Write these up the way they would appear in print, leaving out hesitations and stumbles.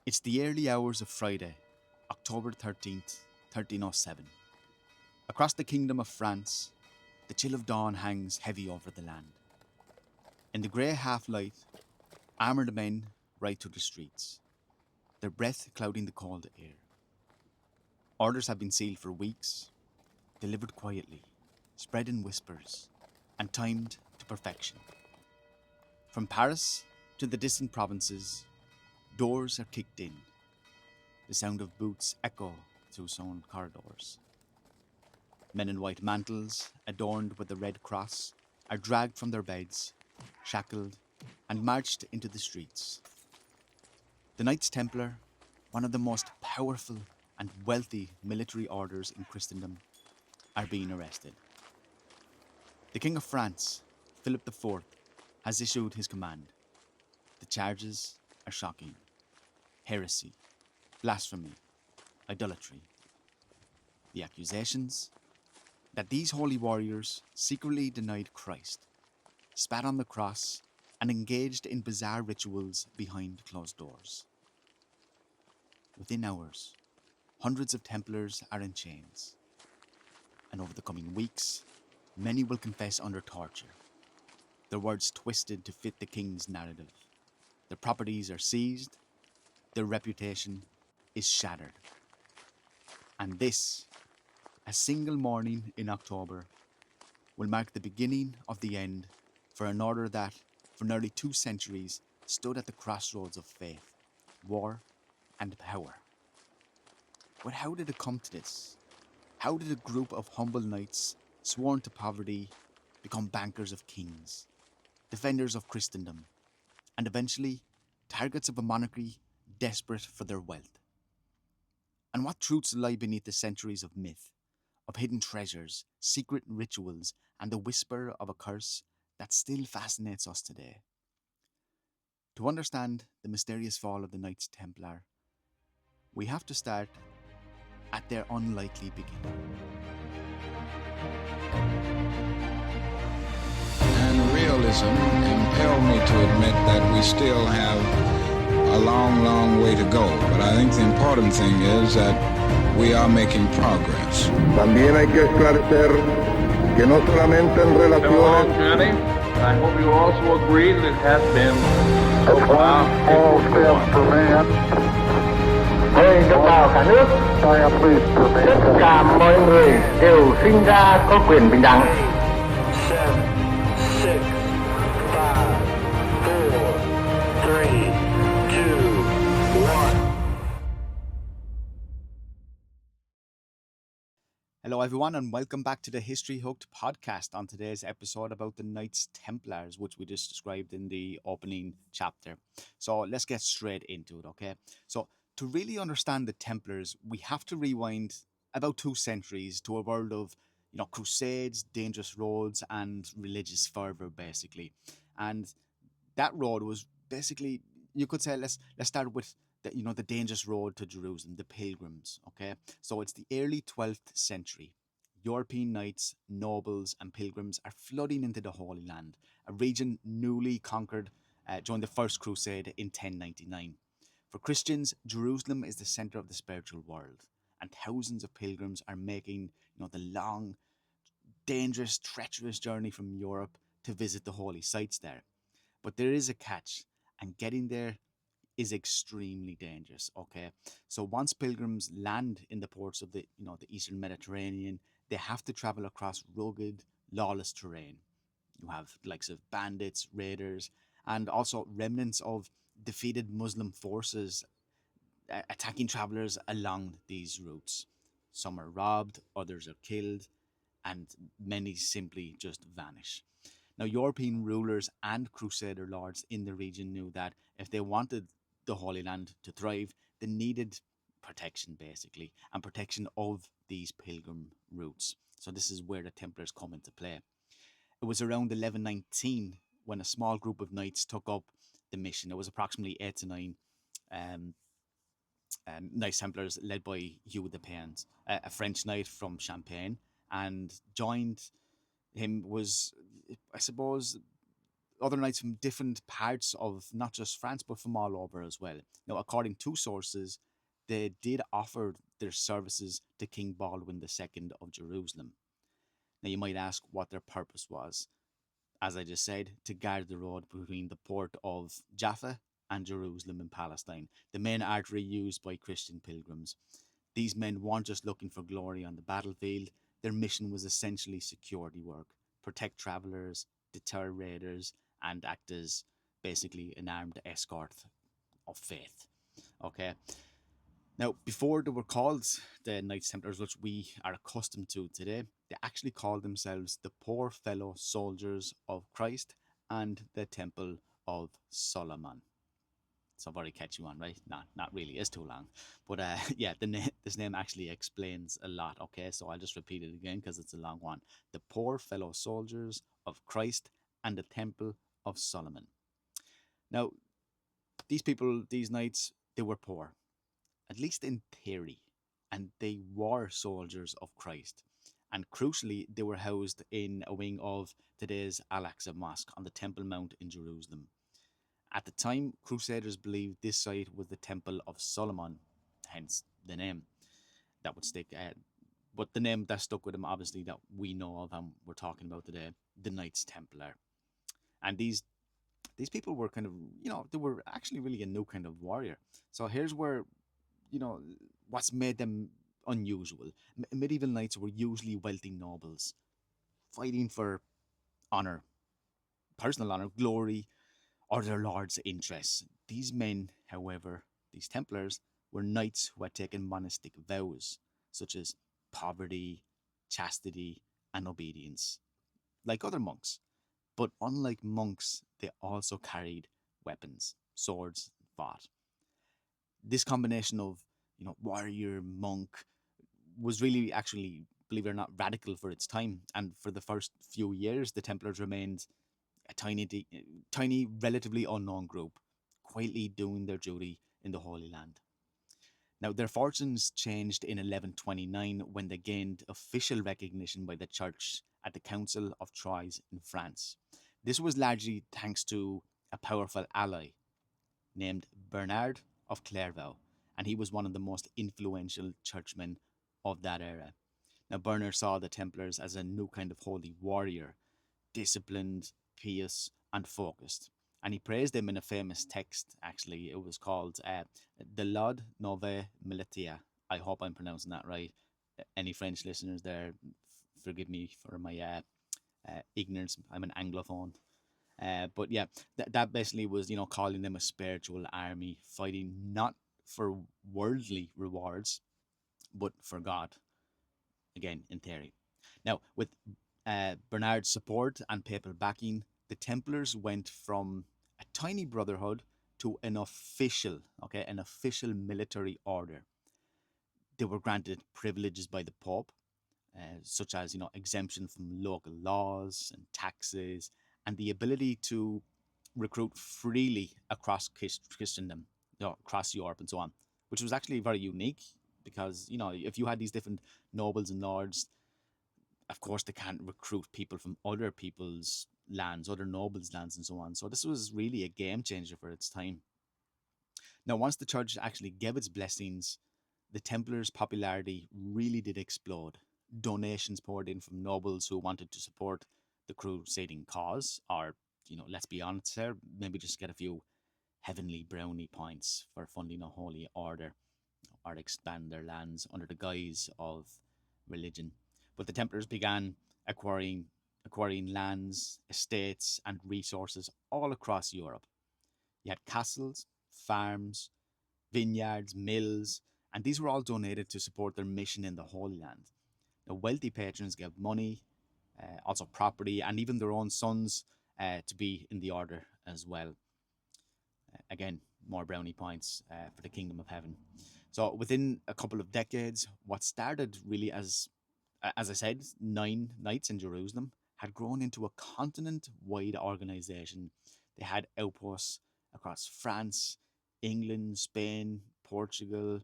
It's the early hours of Friday, October 13th, 1307. Across the kingdom of France, the chill of dawn hangs heavy over the land. In the grey half-light, armoured men ride through the streets, their breath clouding the cold air. Orders have been sealed for weeks, delivered quietly, spread in whispers, and timed to perfection. From Paris to the distant provinces, doors are kicked in. The sound of boots echo through stone corridors. Men in white mantles, adorned with the Red Cross, are dragged from their beds, shackled, and marched into the streets. The Knights Templar, one of the most powerful and wealthy military orders in Christendom, are being arrested. The King of France, Philip IV, has issued his command. The charges are shocking: heresy, blasphemy, idolatry. The accusations? That these holy warriors secretly denied Christ, spat on the cross, and engaged in bizarre rituals behind closed doors. Within hours, hundreds of Templars are in chains, and over the coming weeks, many will confess under torture, their words twisted to fit the king's narrative. Their properties are seized, their reputation is shattered. And this, a single morning in October, will mark the beginning of the end for an order that, for nearly 2 centuries, stood at the crossroads of faith, war, and power. But how did it come to this? How did a group of humble knights, sworn to poverty, become bankers of kings, defenders of Christendom, and eventually targets of a monarchy desperate for their wealth? And what truths lie beneath the centuries of myth, of hidden treasures, secret rituals, and the whisper of a curse that still fascinates us today? To understand the mysterious fall of the Knights Templar, we have to start at their unlikely beginning. And realism impelled me to admit that we still have a long, long way to go. But I think the important thing is that we are making progress. También hay que esclarecer que no solamente en It's been a long relaciones journey. I hope you also agree that it has been so far all a steps for man. Người đồng bào cả nước, tất cả mọi người đều sinh ra có quyền bình đẳng. 7, 6, 5, 4, 3, 2, 1. Hello everyone and welcome back to the History Hooked Podcast. On today's episode about the Knights Templars, which we just described in the opening chapter. So let's get straight into it, okay? So to really understand the Templars, we have to rewind about 2 centuries to a world of, crusades, dangerous roads, and religious fervor, basically. And that road was basically, you could say, let's start with the dangerous road to Jerusalem, the pilgrims, okay? So it's the early 12th century. European knights, nobles, and pilgrims are flooding into the Holy Land, a region newly conquered during the First Crusade in 1099. For Christians, Jerusalem is the center of the spiritual world, and thousands of pilgrims are making, the long, dangerous, treacherous journey from Europe to visit the holy sites there. But there is a catch, and getting there is extremely dangerous, okay? So once pilgrims land in the ports of the Eastern Mediterranean, they have to travel across rugged, lawless terrain. You have the likes of bandits, raiders, and also remnants of defeated Muslim forces attacking travelers along these routes. Some are robbed, others are killed, and many simply just vanish. Now, European rulers and crusader lords in the region knew that if they wanted the Holy Land to thrive, they needed protection, basically, and protection of these pilgrim routes. So this is where the Templars come into play. It was around 1119 when a small group of knights took up the mission. It was approximately 8 to 9 Knights Templars led by Hugh de Payens, a French knight from Champagne, and joined him was, I suppose, other knights from different parts of not just France, but from all over as well. Now, according to sources, they did offer their services to King Baldwin II of Jerusalem. Now, you might ask what their purpose was. As I just said, to guard the road between the port of Jaffa and Jerusalem in Palestine, the main artery used by Christian pilgrims. These men weren't just looking for glory on the battlefield, their mission was essentially security work, protect travelers, deter raiders, and act as basically an armed escort of faith. Okay. Now, before they were called the Knights Templars, which we are accustomed to today, they actually called themselves the Poor Fellow Soldiers of Christ and the Temple of Solomon. It's a very catchy one, right? Not really. It's too long. But yeah, this name actually explains a lot, okay? So I'll just repeat it again because it's a long one. The Poor Fellow Soldiers of Christ and the Temple of Solomon. Now, these people, these knights, they were poor, at least in theory, and they were soldiers of Christ. And crucially, they were housed in a wing of today's Al-Aqsa Mosque on the Temple Mount in Jerusalem. At the time, Crusaders believed this site was the Temple of Solomon, hence the name that would stick. But the name that stuck with them, obviously, that we know of and we're talking about today, the Knights Templar. And these people were kind of, they were actually really a new kind of warrior. So here's where, what's made them unusual. Medieval knights were usually wealthy nobles fighting for honor, personal honor, glory, or their lord's interests. These men, however, these Templars, were knights who had taken monastic vows, such as poverty, chastity, and obedience, like other monks. But unlike monks, they also carried weapons, swords, fought. This combination of, warrior, monk, was really actually, believe it or not, radical for its time. And for the first few years, the Templars remained a tiny, relatively unknown group, quietly doing their duty in the Holy Land. Now, their fortunes changed in 1129 when they gained official recognition by the Church at the Council of Troyes in France. This was largely thanks to a powerful ally named Bernard of Clairvaux, and he was one of the most influential churchmen of that era. Now, Bernard saw the Templars as a new kind of holy warrior, disciplined, pious, and focused. And he praised them in a famous text, actually. It was called De Laude Nove Militia. I hope I'm pronouncing that right. Any French listeners there, forgive me for my ignorance. I'm an Anglophone. But yeah, that basically was, calling them a spiritual army, fighting not for worldly rewards, but for God. Again, in theory. Now, with Bernard's support and papal backing, the Templars went from a tiny brotherhood to an official military order. They were granted privileges by the Pope, such as exemption from local laws and taxes, and the ability to recruit freely across Christendom, across Europe and so on, which was actually very unique because if you had these different nobles and lords, of course they can't recruit people from other people's lands, other nobles' lands, and so on. So this was really a game changer for its time. Now, once the church actually gave its blessings, the Templars' popularity really did explode. Donations poured in from nobles who wanted to support the crusading cause, or, let's be honest here, maybe just get a few heavenly brownie points for funding a holy order or expand their lands under the guise of religion. But the Templars began acquiring lands, estates, and resources all across Europe. You had castles, farms, vineyards, mills, and these were all donated to support their mission in the Holy Land. The wealthy patrons gave money, also property, and even their own sons to be in the order as well. Again, more brownie points for the kingdom of heaven. So within a couple of decades, what started really as I said, 9 knights in Jerusalem had grown into a continent-wide organization. They had outposts across France, England, Spain, Portugal,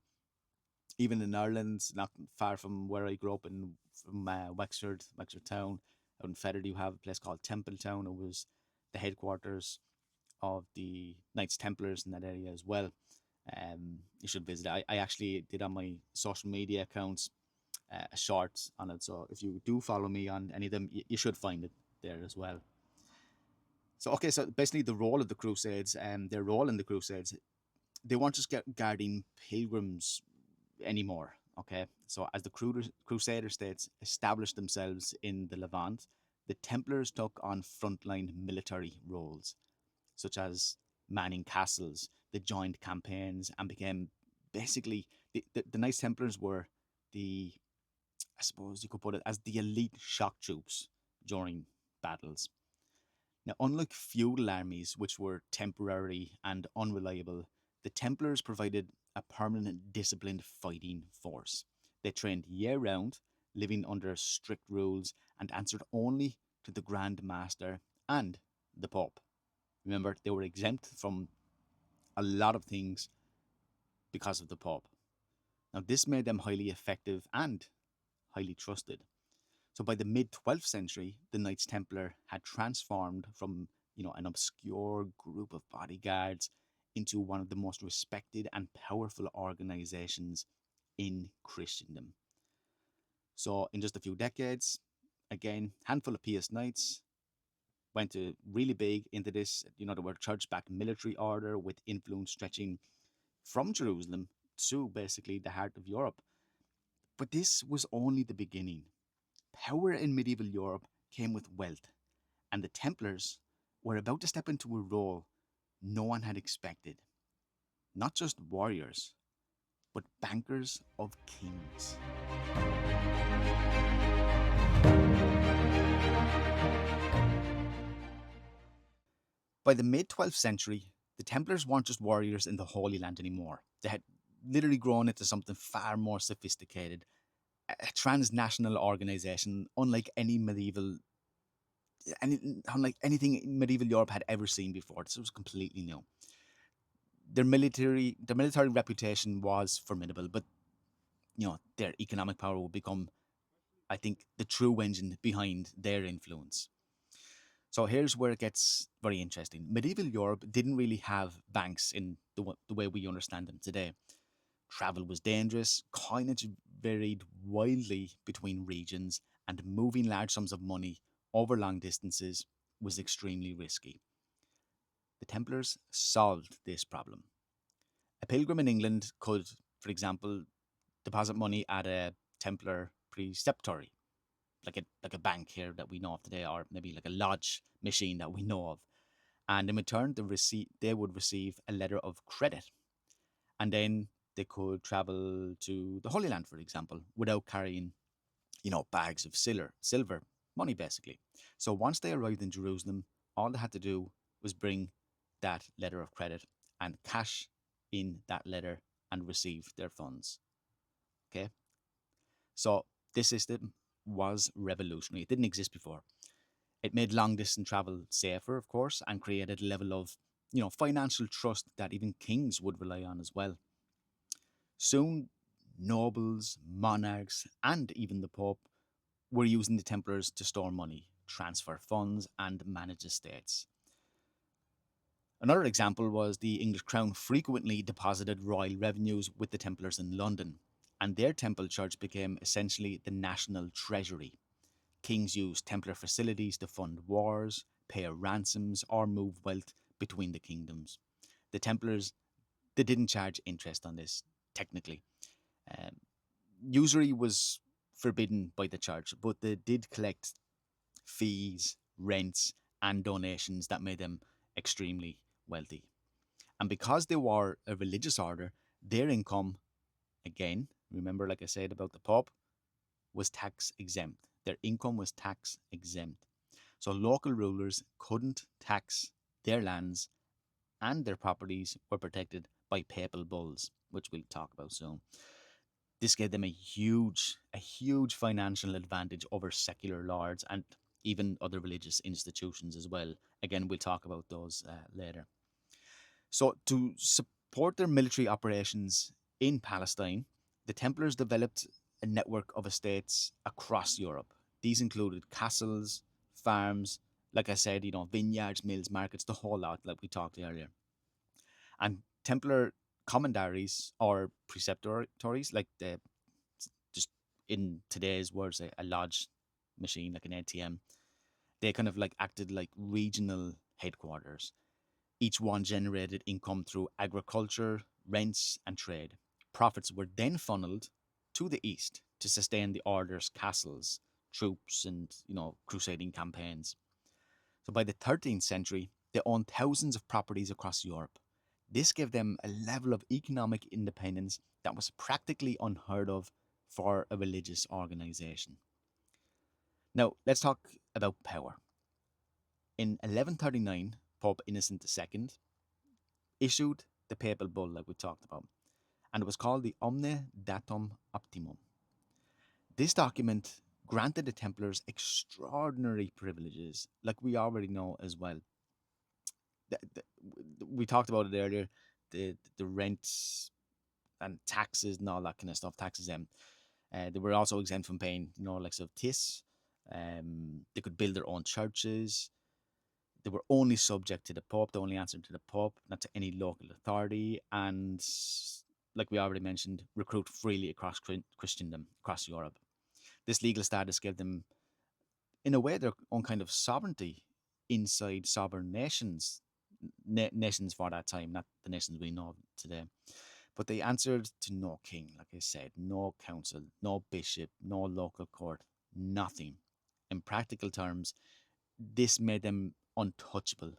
even in Ireland, not far from where I grew up from Wexford Town. Out in Fethard, you have a place called Templetown. It was the headquarters of the Knights Templars in that area as well. You should visit. I actually did on my social media accounts a short on it. So if you do follow me on any of them, you should find it there as well. So so basically the role of the Crusades and their role in the Crusades, they weren't just guarding pilgrims anymore. Okay, so as the Crusader states established themselves in the Levant, the Templars took on frontline military roles, such as manning castles. They joined campaigns and became basically the Knights Templars were the, I suppose you could put it as the elite shock troops during battles. Now, unlike feudal armies, which were temporary and unreliable, the Templars provided a permanent disciplined fighting force. They trained year round, living under strict rules, and answered only to the Grand Master and the Pope. Remember, they were exempt from a lot of things because of the Pope. Now, this made them highly effective and highly trusted. So by the mid-12th century, the Knights Templar had transformed from, an obscure group of bodyguards into one of the most respected and powerful organizations in Christendom. So in just a few decades, again, handful of pious knights went to really big into this. They were church-backed military order with influence stretching from Jerusalem to basically the heart of Europe. But this was only the beginning. Power in medieval Europe came with wealth, and the Templars were about to step into a role no one had expected. Not just warriors, but bankers of kings. By the mid-12th century, the Templars weren't just warriors in the Holy Land anymore. They had literally grown into something far more sophisticated, a transnational organization unlike anything medieval Europe had ever seen before. This was completely new. Their military reputation was formidable, but their economic power would become, I think, the true engine behind their influence. So here's where it gets very interesting. Medieval Europe didn't really have banks in the way we understand them today. Travel was dangerous, coinage varied wildly between regions, and moving large sums of money over long distances was extremely risky. The Templars solved this problem. A pilgrim in England could, for example, deposit money at a Templar preceptory, like a bank here that we know of today, or maybe like a lodge machine that we know of. And in return, they would receive a letter of credit. And then they could travel to the Holy Land, for example, without carrying, bags of silver money, basically. So once they arrived in Jerusalem, all they had to do was bring that letter of credit and cash in that letter and receive their funds. Okay? So this system was revolutionary. It didn't exist before. It made long distance travel safer, of course, and created a level of, financial trust that even kings would rely on as well. Soon, nobles, monarchs, and even the Pope were using the Templars to store money, transfer funds, and manage estates. Another example was the English crown frequently deposited royal revenues with the Templars in London, and their temple church became essentially the national treasury. Kings used Templar facilities to fund wars, pay ransoms, or move wealth between the kingdoms. The Templars, they didn't charge interest on this, technically. Usury was forbidden by the church, but they did collect fees, rents, and donations that made them extremely wealthy. And because they were a religious order, their income, again, remember like I said about the Pope, was tax exempt. Their income was tax exempt. So local rulers couldn't tax their lands, and their properties were protected by papal bulls, which we'll talk about soon. This gave them a huge financial advantage over secular lords and even other religious institutions as well. Again, we'll talk about those later. So to support their military operations in Palestine, the Templars developed a network of estates across Europe. These included castles, farms, Like I said, vineyards, mills, markets, the whole lot, like we talked earlier. And Templar commanderies or preceptories, like just in today's words, a lodge machine, like an ATM, they kind of like acted like regional headquarters. Each one generated income through agriculture, rents, and trade. Profits were then funneled to the east to sustain the order's castles, troops, and crusading campaigns. So by the 13th century, they owned thousands of properties across Europe. This gave them a level of economic independence that was practically unheard of for a religious organization. Now, let's talk about power. In 1139, Pope Innocent II issued the papal bull, like we talked about, and it was called the Omne Datum Optimum. This document granted the Templars extraordinary privileges, like we already know as well. We talked about it earlier, the rents and taxes and all that kind of stuff, taxes they were also exempt from paying, like of TIS. They could build their own churches. They were only subject to the Pope. They only answered to the Pope, not to any local authority. And like we already mentioned, recruit freely across Christendom, across Europe. This legal status gave them, in a way, their own kind of sovereignty inside sovereign nations. Nations for that time, not the nations we know today. But they answered to no king, like I said, no council, no bishop, no local court, nothing. In practical terms, this made them untouchable,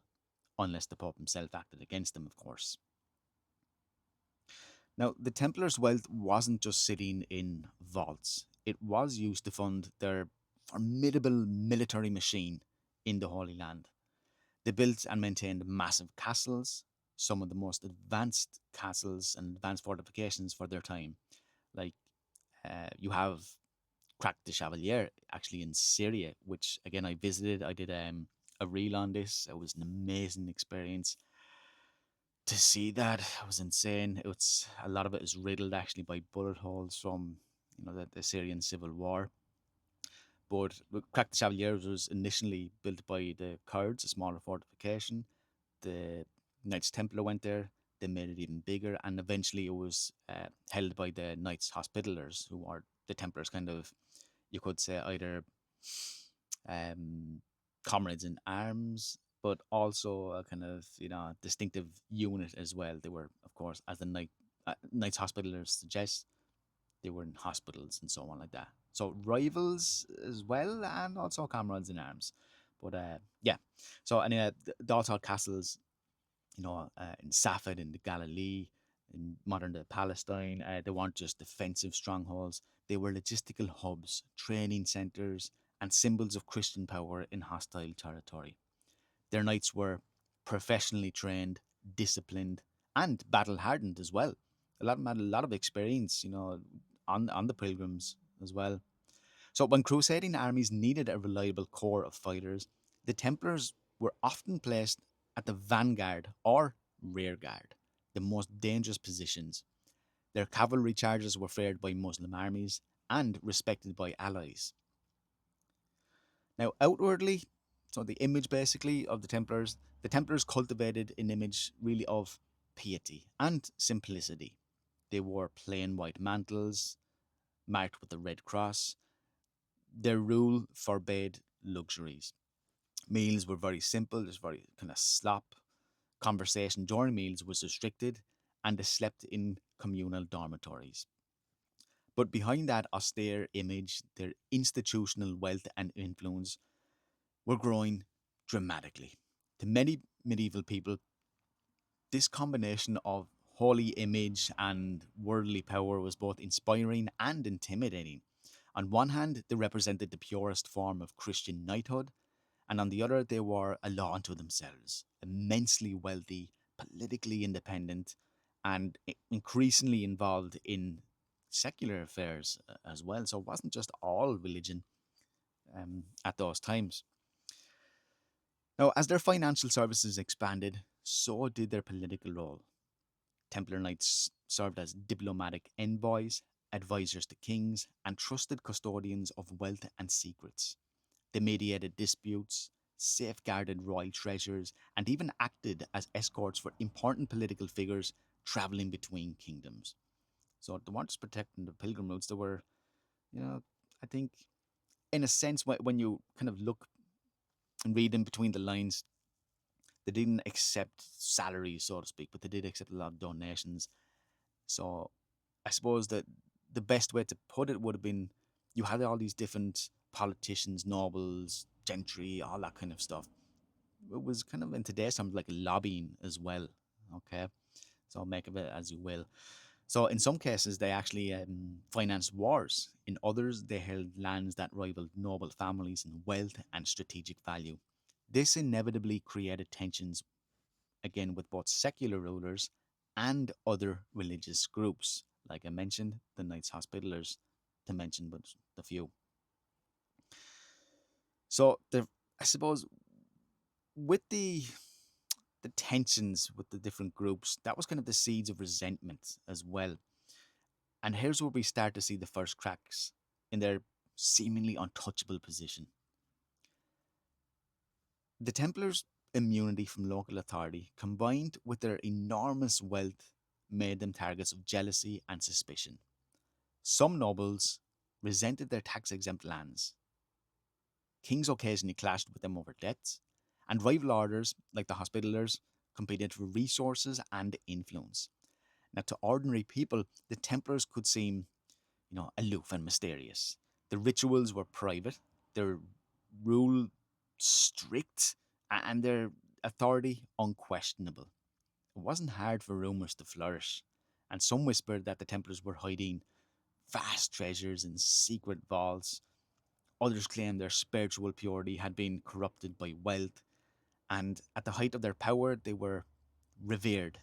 unless the Pope himself acted against them, of course. Now, the Templars' wealth wasn't just sitting in vaults. It was used to fund their formidable military machine in the Holy Land. They built and maintained massive castles, some of the most advanced castles and advanced fortifications for their time. Like, you have Crac de Chevalier, actually in Syria, which, again, I visited. I did a reel on this. It was an amazing experience. To see that, it was insane. A lot of it is riddled, actually, by bullet holes from the Syrian civil war. But Crac de Chevalier was initially built by the Kurds, a smaller fortification. The Knights Templar went there. They made it even bigger, and eventually it was held by the Knights Hospitallers, who are the Templars' kind of, you could say, either comrades in arms, but also a kind of distinctive unit as well. They were, of course, as the Knights Hospitallers suggest, they were in hospitals and so on like that. So rivals as well, and also comrades in arms. But yeah, so anyway, they also had castles, in Safed, in the Galilee, in modern day Palestine. They weren't just defensive strongholds; they were logistical hubs, training centers, and symbols of Christian power in hostile territory. Their knights were professionally trained, disciplined, and battle hardened as well. A lot of them had a lot of experience, on the pilgrims as well. So when crusading armies needed a reliable core of fighters, the Templars were often placed at the vanguard or rear guard, the most dangerous positions. Their cavalry charges were feared by Muslim armies and respected by allies. Now, outwardly, so the image basically of the Templars cultivated an image really of piety and simplicity. They wore plain white mantles, marked with the red cross. Their rule forbade luxuries. Meals were very simple, just very kind of slop. Conversation during meals was restricted, and they slept in communal dormitories. But behind that austere image, their institutional wealth and influence were growing dramatically. To many medieval people, this combination of holy image and worldly power was both inspiring and intimidating. On one hand, they represented the purest form of Christian knighthood, and on the other, they were a law unto themselves, immensely wealthy, politically independent, and increasingly involved in secular affairs as well. So it wasn't just all religion at those times. Now, as their financial services expanded, so did their political role. Templar Knights served as diplomatic envoys, advisors to kings, and trusted custodians of wealth and secrets. They mediated disputes, safeguarded royal treasures, and even acted as escorts for important political figures traveling between kingdoms. So they weren't just protecting the pilgrim routes, they were, I think, in a sense, when you kind of look and read in between the lines, they didn't accept salaries, so to speak, but they did accept a lot of donations. So I suppose that the best way to put it would have been you had all these different politicians, nobles, gentry, all that kind of stuff. It was kind of in today's terms like lobbying as well. Okay, so make of it as you will. So in some cases, they actually financed wars. In others, they held lands that rivaled noble families in wealth and strategic value. This inevitably created tensions, again, with both secular rulers and other religious groups. Like I mentioned, the Knights Hospitallers, to mention but the few. So I suppose with the tensions with the different groups, that was kind of the seeds of resentment as well. And here's where we start to see the first cracks in their seemingly untouchable position. The Templars' immunity from local authority, combined with their enormous wealth, made them targets of jealousy and suspicion. Some nobles resented their tax-exempt lands. Kings occasionally clashed with them over debts, and rival orders, like the Hospitallers, competed for resources and influence. Now, to ordinary people, the Templars could seem, aloof and mysterious. The rituals were private, their rule strict, and their authority unquestionable. It wasn't hard for rumours to flourish, and some whispered that the Templars were hiding vast treasures in secret vaults. Others claimed their spiritual purity had been corrupted by wealth, and at the height of their power, they were revered,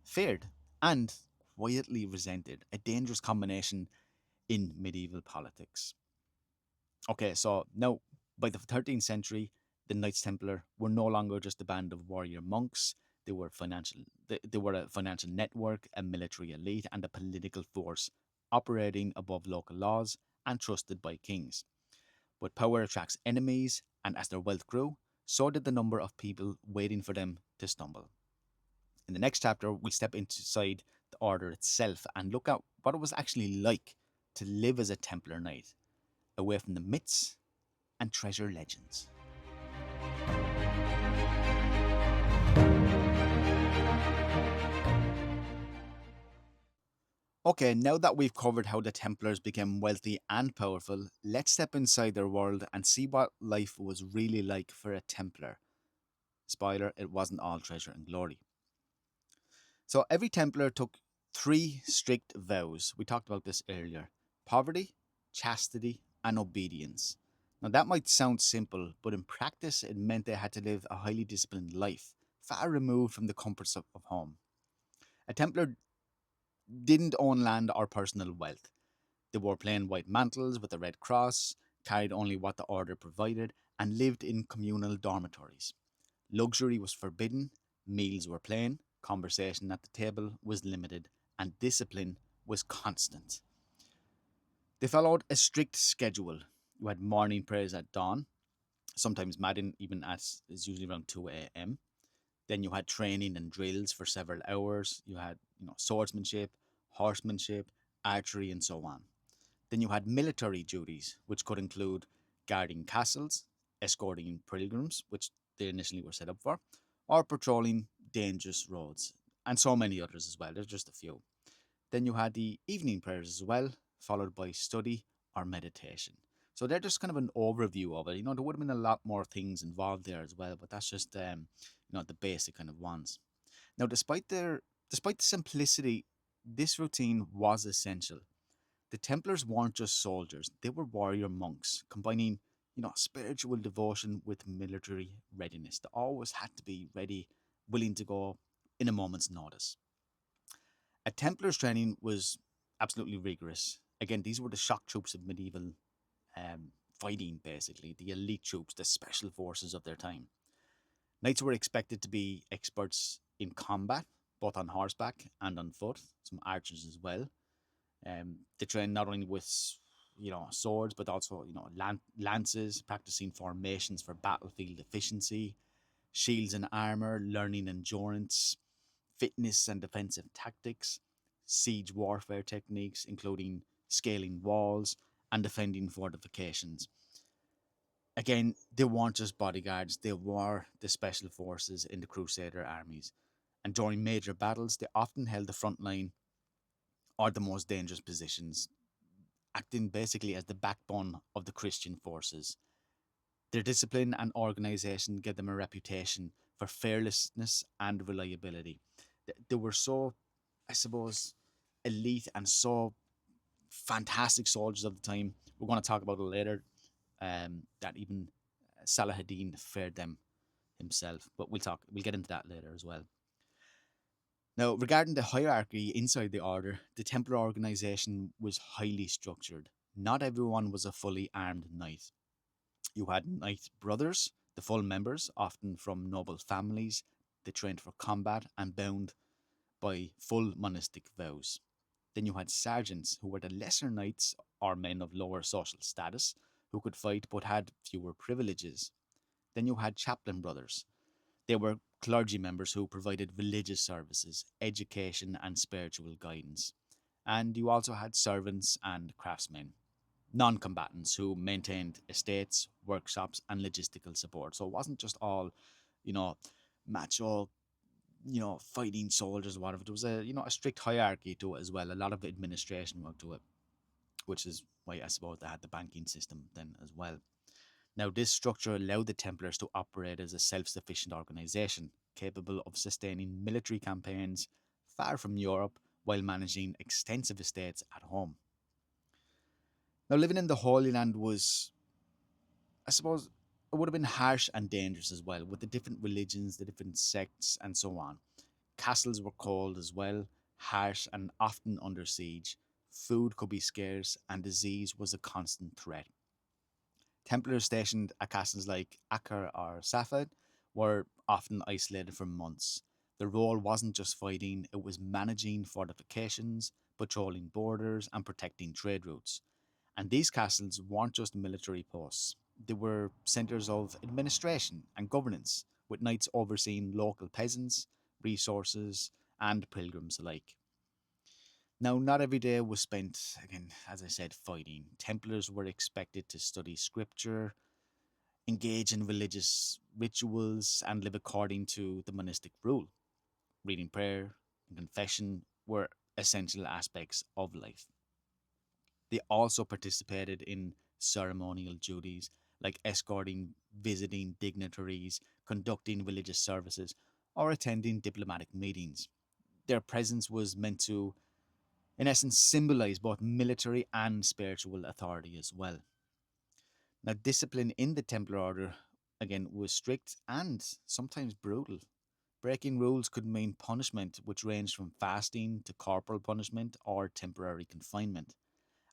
feared, and quietly resented, a dangerous combination in medieval politics. Okay, so now, by the 13th century, the Knights Templar were no longer just a band of warrior monks. They were they were a financial network, a military elite, and a political force operating above local laws and trusted by kings. But power attracts enemies, and as their wealth grew, so did the number of people waiting for them to stumble. In the next chapter, we'll step inside the order itself and look at what it was actually like to live as a Templar Knight, away from the myths and treasure legends. Okay, now that we've covered how the Templars became wealthy and powerful, let's step inside their world and see what life was really like for a Templar. Spoiler, it wasn't all treasure and glory. So every Templar took 3 strict vows. We talked about this earlier: poverty, chastity, and obedience. Now that might sound simple, but in practice it meant they had to live a highly disciplined life, far removed from the comforts of home. A Templar didn't own land or personal wealth. They wore plain white mantles with a red cross, carried only what the order provided, and lived in communal dormitories. Luxury was forbidden, meals were plain, conversation at the table was limited, and discipline was constant. They followed a strict schedule. You had morning prayers at dawn, sometimes Madden even as is usually around 2 a.m. Then you had training and drills for several hours. You had, swordsmanship, horsemanship, archery, and so on. Then you had military duties, which could include guarding castles, escorting pilgrims, which they initially were set up for, or patrolling dangerous roads, and so many others as well. There's just a few. Then you had the evening prayers as well, followed by study or meditation. So they're just kind of an overview of it. There would have been a lot more things involved there as well, but that's just the basic kind of ones. Now, despite the simplicity, this routine was essential. The Templars weren't just soldiers; they were warrior monks, combining spiritual devotion with military readiness. They always had to be ready, willing to go in a moment's notice. A Templar's training was absolutely rigorous. Again, these were the shock troops of medieval fighting, basically, the elite troops, the special forces of their time. Knights were expected to be experts in combat, both on horseback and on foot, some archers as well. They trained not only with swords, but also, lances, practicing formations for battlefield efficiency, shields and armor, learning endurance, fitness and defensive tactics, siege warfare techniques, including scaling walls and defending fortifications. Again, they weren't just bodyguards, they were the special forces in the Crusader armies. And during major battles, they often held the front line or the most dangerous positions, acting basically as the backbone of the Christian forces. Their discipline and organization gave them a reputation for fearlessness and reliability. They were so, I suppose, elite and so fantastic soldiers of the time. We're going to talk about it later. That even Saladin feared them himself, but we'll get into that later as well. Now, regarding the hierarchy inside the order, the Templar organization was highly structured. Not everyone was a fully armed knight. You had knight brothers, the full members, often from noble families. They trained for combat and bound by full monastic vows. Then you had sergeants, who were the lesser knights or men of lower social status, who could fight but had fewer privileges. Then you had chaplain brothers. They were clergy members who provided religious services, education, and spiritual guidance. And you also had servants and craftsmen, non combatants who maintained estates, workshops, and logistical support. So it wasn't just all, macho, fighting soldiers or whatever. There was a strict hierarchy to it as well, a lot of administration work to it, which is why I suppose they had the banking system then as well. Now, this structure allowed the Templars to operate as a self-sufficient organization, capable of sustaining military campaigns far from Europe while managing extensive estates at home. Now, living in the Holy Land was, I suppose, it would have been harsh and dangerous as well, with the different religions, the different sects, and so on. Castles were cold as well, harsh and often under siege. Food could be scarce, and disease was a constant threat. Templars stationed at castles like Acre or Safed were often isolated for months. Their role wasn't just fighting, it was managing fortifications, patrolling borders, and protecting trade routes. And these castles weren't just military posts, they were centres of administration and governance, with knights overseeing local peasants, resources, and pilgrims alike. Now, not every day was spent, again, as I said, fighting. Templars were expected to study scripture, engage in religious rituals, and live according to the monastic rule. Reading prayer and confession were essential aspects of life. They also participated in ceremonial duties like escorting visiting dignitaries, conducting religious services, or attending diplomatic meetings. Their presence was meant to, in essence, symbolize both military and spiritual authority as well. Now, discipline in the Templar Order, again, was strict and sometimes brutal. Breaking rules could mean punishment, which ranged from fasting to corporal punishment or temporary confinement.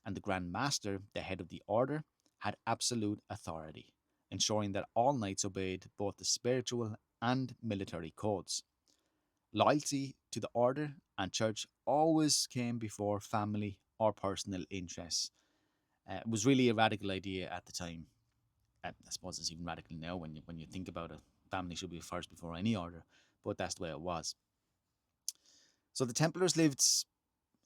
And the Grand Master, the head of the order, had absolute authority, ensuring that all knights obeyed both the spiritual and military codes. Loyalty to the order and church always came before family or personal interests. It was really a radical idea at the time. I suppose it's even radical now when you think about it. Family should be first before any order, but that's the way it was. So the Templars lived,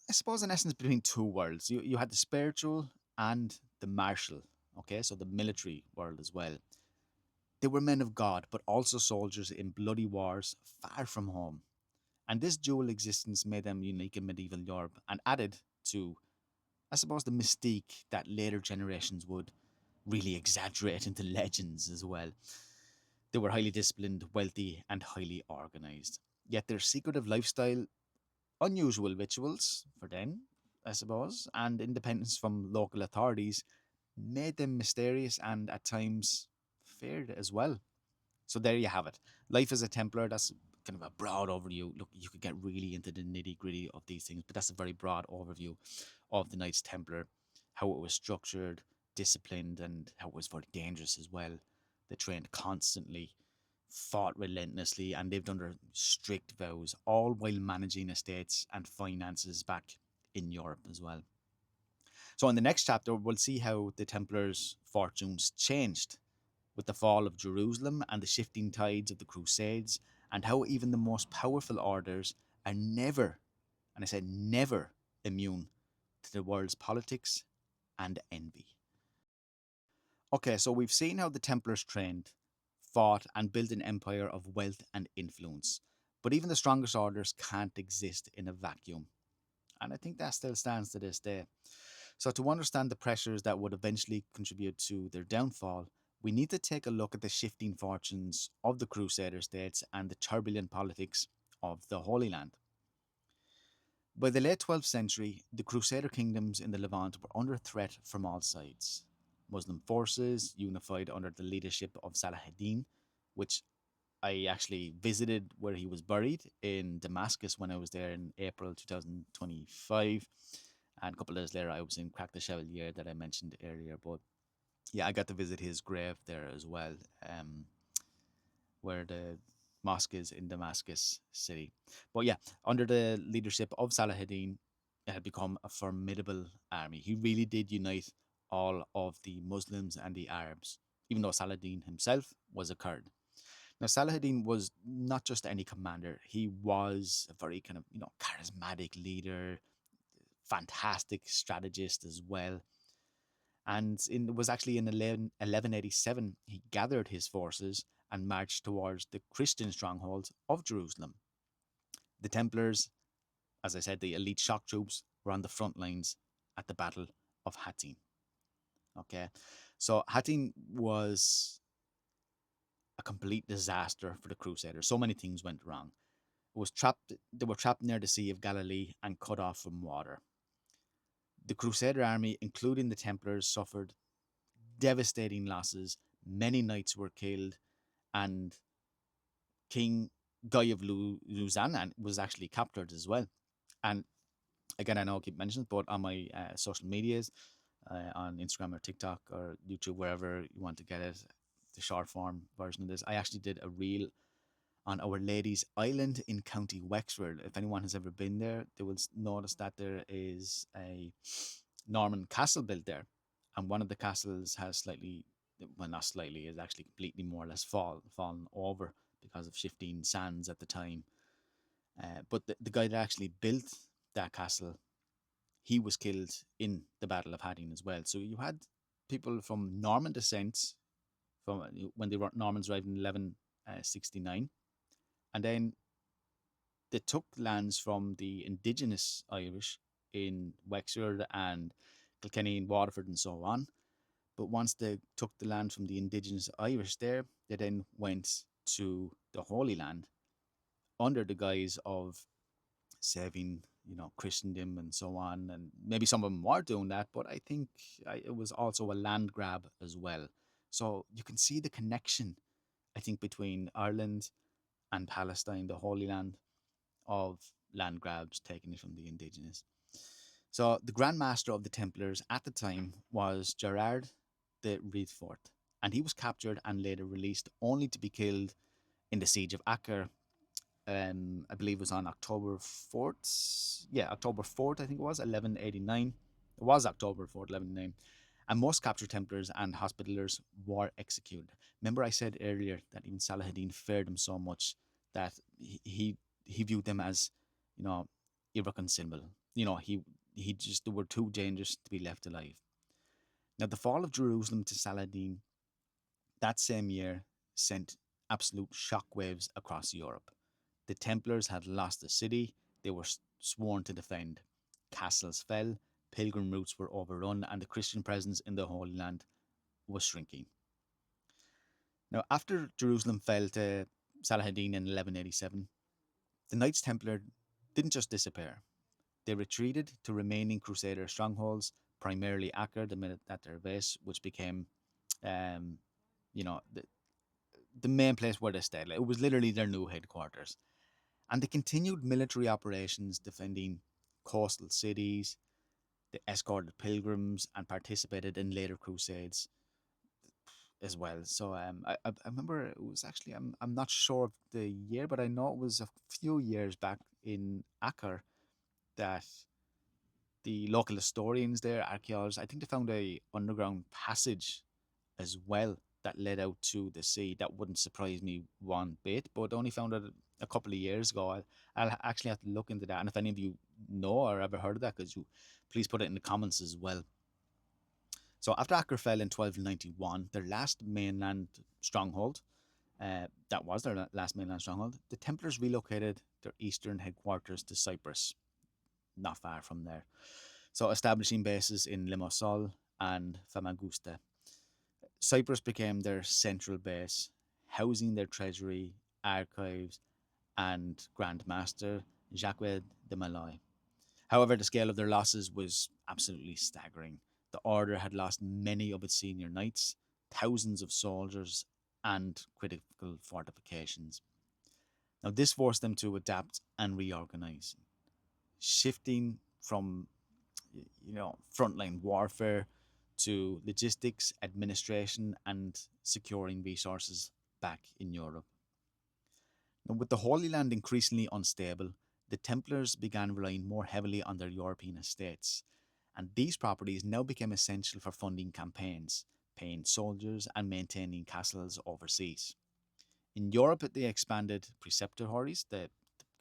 I suppose, in essence, between two worlds. You had the spiritual and the martial, okay, so the military world as well. They were men of God, but also soldiers in bloody wars far from home. And this dual existence made them unique in medieval Europe and added to, I suppose, the mystique that later generations would really exaggerate into legends as well. They were highly disciplined, wealthy, and highly organized. Yet their secretive lifestyle, unusual rituals for them, I suppose, and independence from local authorities made them mysterious and at times feared as well. So there you have it. Life as a Templar, that's kind of a broad overview. Look, you could get really into the nitty gritty of these things, but that's a very broad overview of the Knights Templar, how it was structured, disciplined, and how it was very dangerous as well. They trained constantly, fought relentlessly, and lived under strict vows, all while managing estates and finances back in Europe as well. So in the next chapter, we'll see how the Templars' fortunes changed with the fall of Jerusalem and the shifting tides of the Crusades, and how even the most powerful orders are never, and I said never, immune to the world's politics and envy. Okay, so we've seen how the Templars trained, fought, and built an empire of wealth and influence. But even the strongest orders can't exist in a vacuum. And I think that still stands to this day. So, to understand the pressures that would eventually contribute to their downfall, we need to take a look at the shifting fortunes of the Crusader states and the turbulent politics of the Holy Land. By the late 12th century, the Crusader kingdoms in the Levant were under threat from all sides. Muslim forces unified under the leadership of Saladin, which I actually visited where he was buried in Damascus when I was there in April 2025. And a couple of days later, I was in Crack the Chevalier that I mentioned earlier. But yeah, I got to visit his grave there as well, where the mosque is in Damascus city. But yeah, under the leadership of Saladin, it had become a formidable army. He really did unite all of the Muslims and the Arabs, even though Saladin himself was a Kurd. Now, Saladin was not just any commander. He was a very kind of, charismatic leader, fantastic strategist as well. And it was actually in 1187 he gathered his forces and marched towards the Christian stronghold of Jerusalem. The Templars, as I said, the elite shock troops, were on the front lines at the Battle of Hattin. Okay, so Hattin was a complete disaster for the Crusaders. So many things went wrong. They were trapped near the Sea of Galilee and cut off from water. The Crusader army, including the Templars, suffered devastating losses. Many knights were killed, and King Guy of Lausanne was actually captured as well. And again, I know I keep mentioning it, but on my social medias, on Instagram or TikTok or YouTube, wherever you want to get it, the short form version of this, I actually did a reel on Our Lady's Island in County Wexford. If anyone has ever been there, they will notice that there is a Norman castle built there. And one of the castles has slightly, well, not slightly, is actually completely more or less fallen over because of shifting sands at the time. But the guy that actually built that castle, he was killed in the Battle of Hattin as well. So you had people from Norman descent from when the Normans arrived in 1169, and then they took lands from the indigenous Irish in Wexford and Kilkenny and Waterford and so on. But once they took the land from the indigenous Irish there, they then went to the Holy Land under the guise of saving, Christendom and so on. And maybe some of them were doing that, but I think it was also a land grab as well. So you can see the connection, I think, between Ireland and Palestine, the Holy Land, of land grabs taken from the indigenous. So the Grand Master of the Templars at the time was Gerard de Riedfort, and he was captured and later released, only to be killed in the siege of Acre. I believe it was on October 4th. Yeah, October 4th, I think it was, 1189. It was October 4th, 1189. And most captured Templars and Hospitallers were executed. Remember I said earlier that even Saladin feared them so much that he viewed them as, irreconcilable. He just, they were too dangerous to be left alive. Now, the fall of Jerusalem to Saladin that same year sent absolute shockwaves across Europe. The Templars had lost the city they were sworn to defend. Castles fell, pilgrim routes were overrun, and the Christian presence in the Holy Land was shrinking. Now, after Jerusalem fell to Saladin in 1187, the Knights Templar didn't just disappear. They retreated to remaining Crusader strongholds, primarily Acre, at their base, which became, the main place where they stayed. It was literally their new headquarters. And they continued military operations defending coastal cities. They escorted pilgrims and participated in later crusades as well. So I remember it was actually, I'm not sure of the year, but I know it was a few years back in Acre that The local historians there, archaeologists, I think they found a underground passage as well that led out to the sea. That wouldn't surprise me one bit, but only found it a couple of years ago. I'll actually have to look into that. And if any of you know or ever heard of that, please put it in the comments as well. So after Acre fell in 1291, their last mainland stronghold, that was their last mainland stronghold, the Templars relocated their eastern headquarters to Cyprus, not far from there. So establishing bases in Limassol and Famagusta. Cyprus became their central base, housing their treasury, archives, and Grand Master Jacques de Malloy. However, the scale of their losses was absolutely staggering. The order had lost many of its senior knights, thousands of soldiers, and critical fortifications. Now, this forced them to adapt and reorganize, shifting from frontline warfare to logistics, administration, and securing resources back in Europe. Now, with the Holy Land increasingly unstable, the Templars began relying more heavily on their European estates, and these properties now became essential for funding campaigns, paying soldiers, and maintaining castles overseas. In Europe, they expanded preceptories, the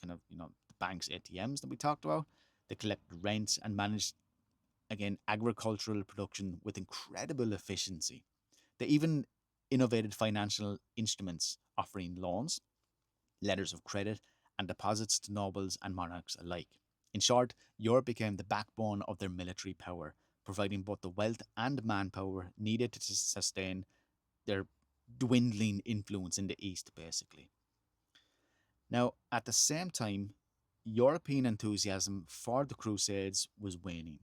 kind of the banks, ATMs that we talked about. They collected rents and managed, again, agricultural production with incredible efficiency. They even innovated financial instruments offering loans, letters of credit, and deposits to nobles and monarchs alike. In short, Europe became the backbone of their military power, providing both the wealth and manpower needed to sustain their dwindling influence in the East, basically. Now, at the same time, European enthusiasm for the Crusades was waning.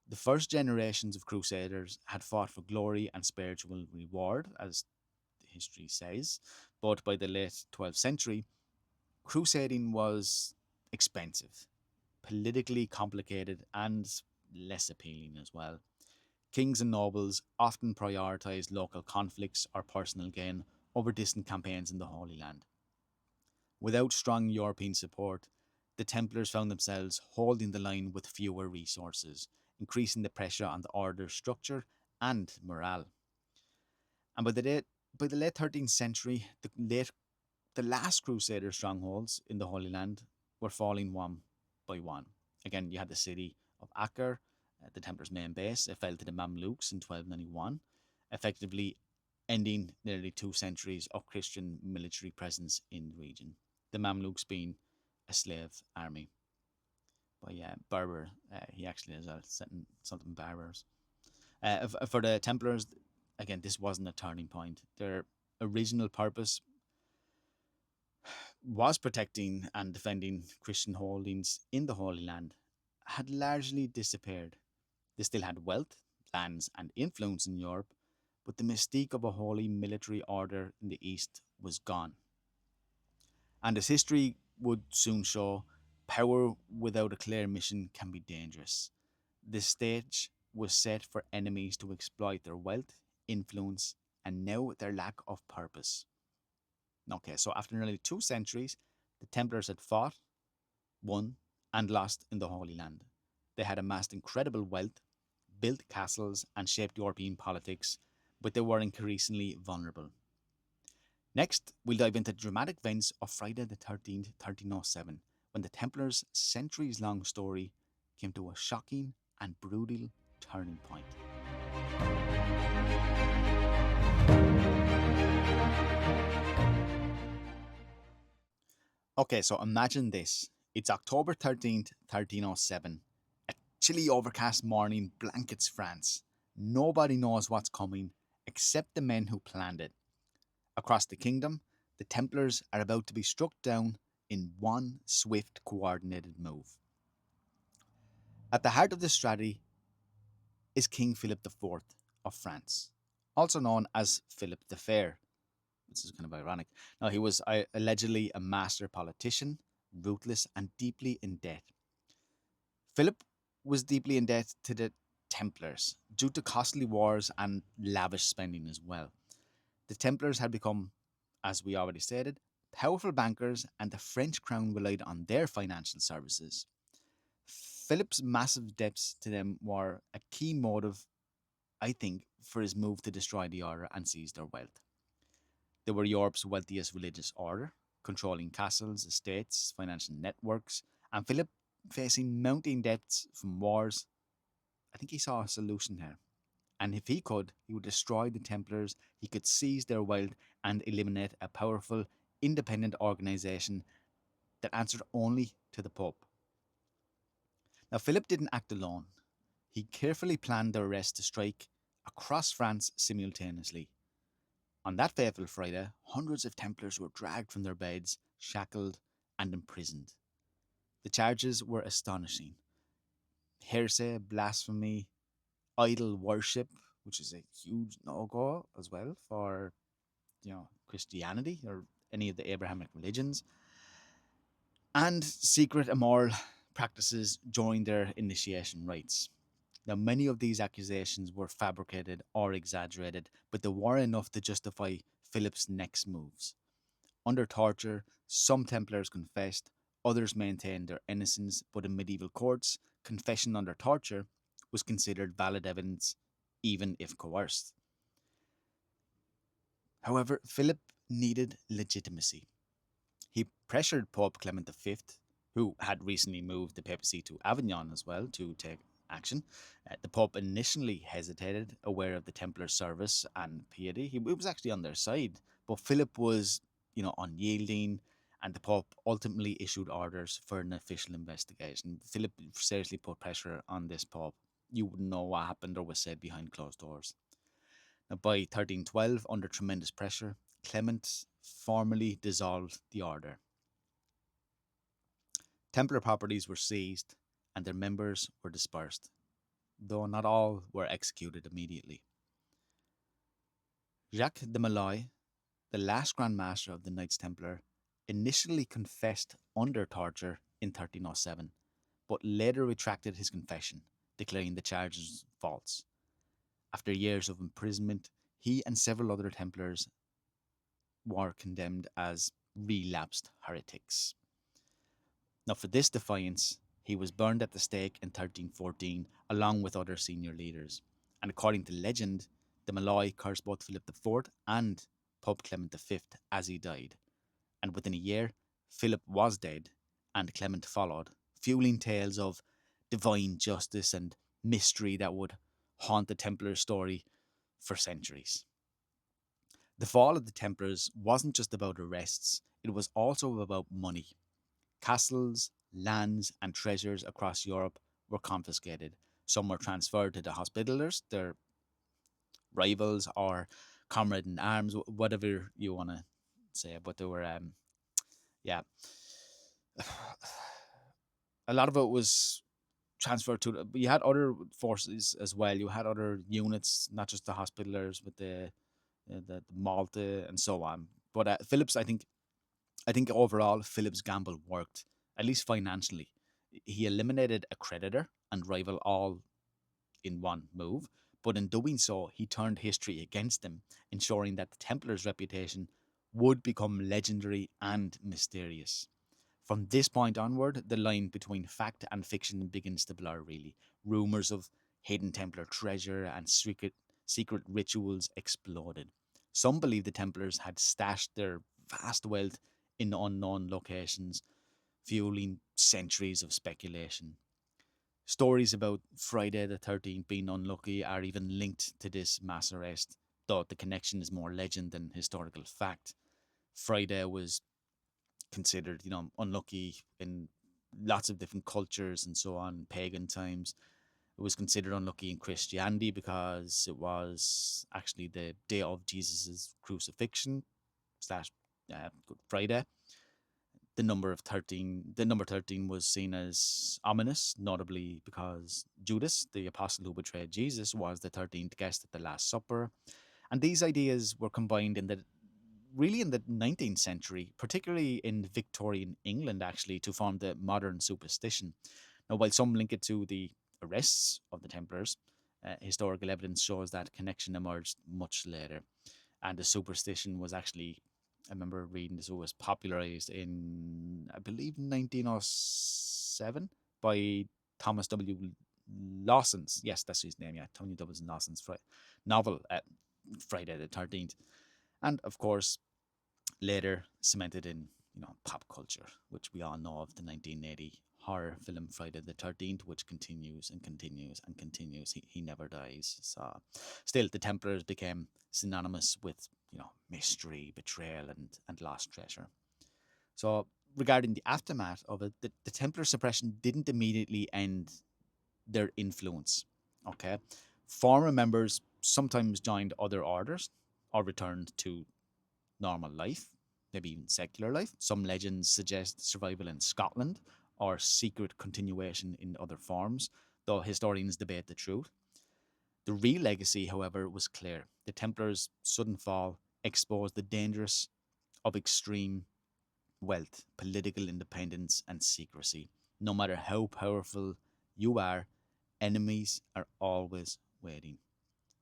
The first generations of Crusaders had fought for glory and spiritual reward, as history says, but by the late 12th century, crusading was expensive, politically complicated, and less appealing as well. Kings and nobles often prioritized local conflicts or personal gain over distant campaigns in the Holy Land. Without strong European support, the Templars found themselves holding the line with fewer resources, increasing the pressure on the order's structure and morale. And by the late 13th century, the last Crusader strongholds in the Holy Land were falling one by one. Again, you had the city of Acre, the Templars' main base. It fell to the Mamluks in 1291, effectively ending nearly 2 centuries of Christian military presence in the region. The Mamluks being a slave army by Berber. He actually is something Berbers. For the Templars, again, this wasn't a turning point. Their original purpose was protecting and defending Christian holdings in the Holy Land had largely disappeared. They still had wealth, lands, and influence in Europe, but the mystique of a holy military order in the East was gone. And as history would soon show, power without a clear mission can be dangerous. The stage was set for enemies to exploit their wealth, influence, and now their lack of purpose. Okay, so after nearly 2 centuries, the Templars had fought, won, and lost in the Holy Land. They had amassed incredible wealth, built castles, and shaped European politics, but they were increasingly vulnerable. Next, we'll dive into the dramatic events of Friday the 13th, 1307, when the Templars' centuries-long story came to a shocking and brutal turning point. Okay, so imagine this. It's October 13th, 1307. A chilly, overcast morning blankets France. Nobody knows what's coming except the men who planned it. Across the kingdom, the Templars are about to be struck down in one swift, coordinated move. At the heart of this strategy is King Philip IV of France, also known as Philip the Fair. This is kind of ironic. Now, he was allegedly a master politician, ruthless, and deeply in debt. Philip was deeply in debt to the Templars due to costly wars and lavish spending as well. The Templars had become, as we already stated, powerful bankers, and the French crown relied on their financial services. Philip's massive debts to them were a key motive, I think, for his move to destroy the order and seize their wealth. They were Europe's wealthiest religious order, controlling castles, estates, financial networks, and Philip, facing mounting debts from wars, I think he saw a solution here. And if he could, he would destroy the Templars, he could seize their wealth and eliminate a powerful, independent organization that answered only to the Pope. Now, Philip didn't act alone. He carefully planned their arrest to strike across France simultaneously. On that fateful Friday, hundreds of Templars were dragged from their beds, shackled, and imprisoned. The charges were astonishing: heresy, blasphemy, idol worship, which is a huge no-go as well for Christianity or any of the Abrahamic religions, and secret immoral practices during their initiation rites. Now, many of these accusations were fabricated or exaggerated, but they were enough to justify Philip's next moves. Under torture, some Templars confessed, others maintained their innocence, but in medieval courts, confession under torture was considered valid evidence, even if coerced. However, Philip needed legitimacy. He pressured Pope Clement V, who had recently moved the papacy to Avignon as well, to take action. The Pope initially hesitated, aware of the Templar service and piety. He was actually on their side, but Philip was, unyielding, and the Pope ultimately issued orders for an official investigation. Philip seriously put pressure on this Pope. You wouldn't know what happened or was said behind closed doors. Now, by 1312, under tremendous pressure, Clement formally dissolved the order. Templar properties were seized and their members were dispersed, though not all were executed immediately. Jacques de Molay, the last Grand Master of the Knights Templar, initially confessed under torture in 1307, but later retracted his confession, declaring the charges false. After years of imprisonment, he and several other Templars were condemned as relapsed heretics. Now, for this defiance, he was burned at the stake in 1314, along with other senior leaders. And according to legend, de Molay cursed both Philip IV and Pope Clement V as he died. And within a year, Philip was dead, and Clement followed, fueling tales of divine justice and mystery that would haunt the Templar story for centuries. The fall of the Templars wasn't just about arrests, it was also about money. Castles, lands, and treasures across Europe were confiscated. Some were transferred to the Hospitallers, their rivals or comrade in arms, whatever you want to say. But there were, a lot of it was transferred to. You had other forces as well. You had other units, not just the Hospitallers, with the Malta and so on. But Philip's, I think overall, Philip's gamble worked, at least financially. He eliminated a creditor and rival all in one move, but in doing so, he turned history against him, ensuring that the Templars' reputation would become legendary and mysterious. From this point onward, the line between fact and fiction begins to blur, really. Rumours of hidden Templar treasure and secret rituals exploded. Some believe the Templars had stashed their vast wealth in unknown locations, fueling centuries of speculation. Stories about Friday the 13th being unlucky are even linked to this mass arrest, though the connection is more legend than historical fact. Friday was considered, unlucky in lots of different cultures and so on, pagan times. It was considered unlucky in Christianity because it was actually the day of Jesus' crucifixion / Good Friday. The number 13 was seen as ominous, notably because Judas, the apostle who betrayed Jesus, was the 13th guest at the Last Supper. And these ideas were combined in the 19th century, particularly in Victorian England, actually, to form the modern superstition. Now, while some link it to the arrests of the Templars, historical evidence shows that connection emerged much later. And the superstition was actually, I remember reading this, it was popularized in, I believe, 1907 by Thomas W. Lawson's, yes, that's his name, yeah, Tony W. Lawson's novel, Friday the 13th. And of course, later cemented in, pop culture, which we all know of, the 1980 horror film Friday the 13th, which continues and continues and continues. He never dies. So still, the Templars became synonymous with, mystery, betrayal, and lost treasure. So regarding the aftermath of it, the Templar suppression didn't immediately end their influence. Okay. Former members sometimes joined other orders or returned to normal life, maybe even secular life. Some legends suggest survival in Scotland or secret continuation in other forms, though historians debate the truth. The real legacy, however, was clear. The Templars' sudden fall exposed the dangers of extreme wealth, political independence, and secrecy. No matter how powerful you are, enemies are always waiting.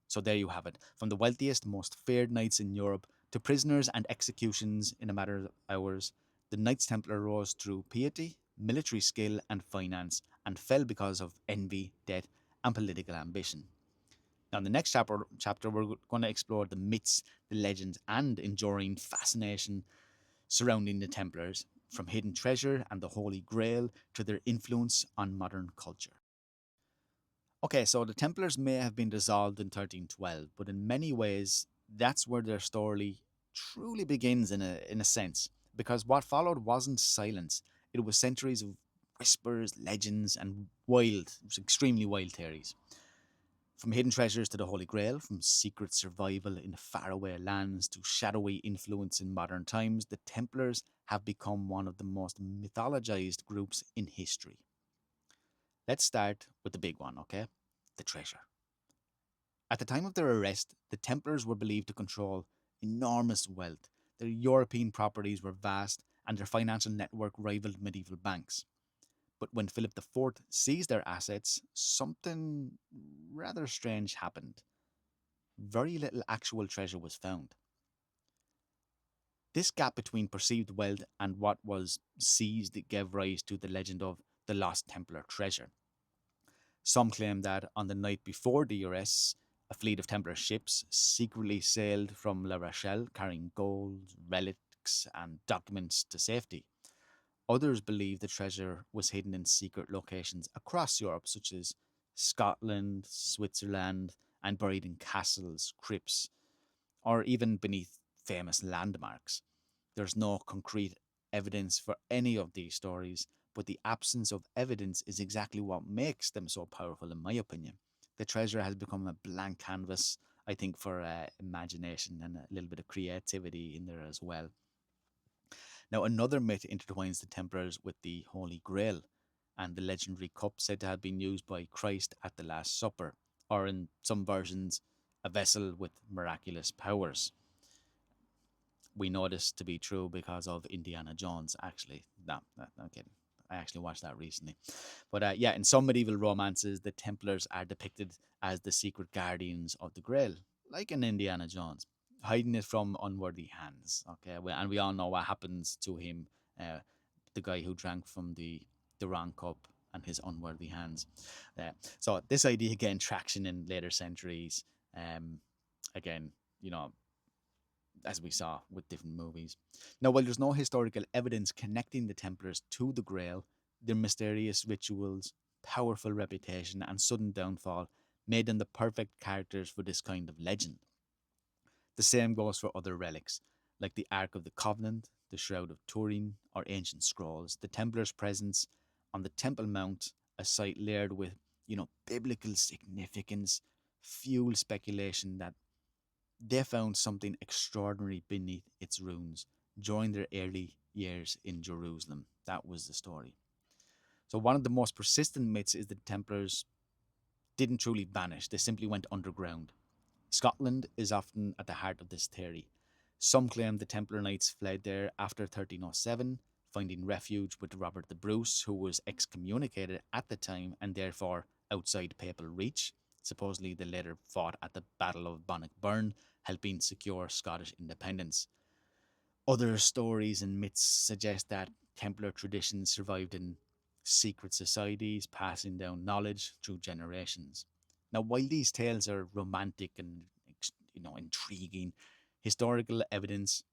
So there you have it. From the wealthiest, most feared knights in Europe to prisoners and executions in a matter of hours, the Knights Templar rose through piety, military skill, and finance, and fell because of envy, debt, and political ambition. Now, in the next chapter, we're going to explore the myths, the legends, and enduring fascination surrounding the Templars, from hidden treasure and the Holy Grail to their influence on modern culture. Okay, so the Templars may have been dissolved in 1312, but in many ways, that's where their story truly begins in a sense, because what followed wasn't silence. It was centuries of whispers, legends, and extremely wild theories. From hidden treasures to the Holy Grail, from secret survival in faraway lands to shadowy influence in modern times, the Templars have become one of the most mythologized groups in history. Let's start with the big one, okay? The treasure. At the time of their arrest, the Templars were believed to control enormous wealth. Their European properties were vast, and their financial network rivaled medieval banks. But when Philip IV seized their assets, something rather strange happened. Very little actual treasure was found. This gap between perceived wealth and what was seized gave rise to the legend of the Lost Templar treasure. Some claim that on the night before the arrests, a fleet of Templar ships secretly sailed from La Rochelle carrying gold, relics, and documents to safety. Others believe the treasure was hidden in secret locations across Europe, such as Scotland, Switzerland, and buried in castles, crypts, or even beneath famous landmarks. There's no concrete evidence for any of these stories, but the absence of evidence is exactly what makes them so powerful, in my opinion. The treasure has become a blank canvas, I think, for imagination and a little bit of creativity in there as well. Now, another myth intertwines the Templars with the Holy Grail and the legendary cup said to have been used by Christ at the Last Supper, or in some versions, a vessel with miraculous powers. We know this to be true because of Indiana Jones, actually. No, I'm kidding. I actually watched that recently. But yeah, in some medieval romances, the Templars are depicted as the secret guardians of the Grail, like in Indiana Jones, hiding it from unworthy hands. Okay, and we all know what happens to him, the guy who drank from the wrong cup and his unworthy hands. So this idea gained traction in later centuries. Again, as we saw with different movies. Now, while there's no historical evidence connecting the Templars to the Grail, their mysterious rituals, powerful reputation, and sudden downfall made them the perfect characters for this kind of legend. The same goes for other relics, like the Ark of the Covenant, the Shroud of Turin, or ancient scrolls. The Templars' presence on the Temple Mount, a site layered with, biblical significance, fueled speculation that they found something extraordinary beneath its ruins during their early years in Jerusalem. That was the story. So one of the most persistent myths is that Templars didn't truly vanish. They simply went underground. Scotland is often at the heart of this theory. Some claim the Templar Knights fled there after 1307, finding refuge with Robert the Bruce, who was excommunicated at the time and therefore outside papal reach. Supposedly they later fought at the Battle of Bannockburn, helping secure Scottish independence. Other stories and myths suggest that Templar traditions survived in secret societies passing down knowledge through generations. Now, while these tales are romantic and intriguing, historical evidence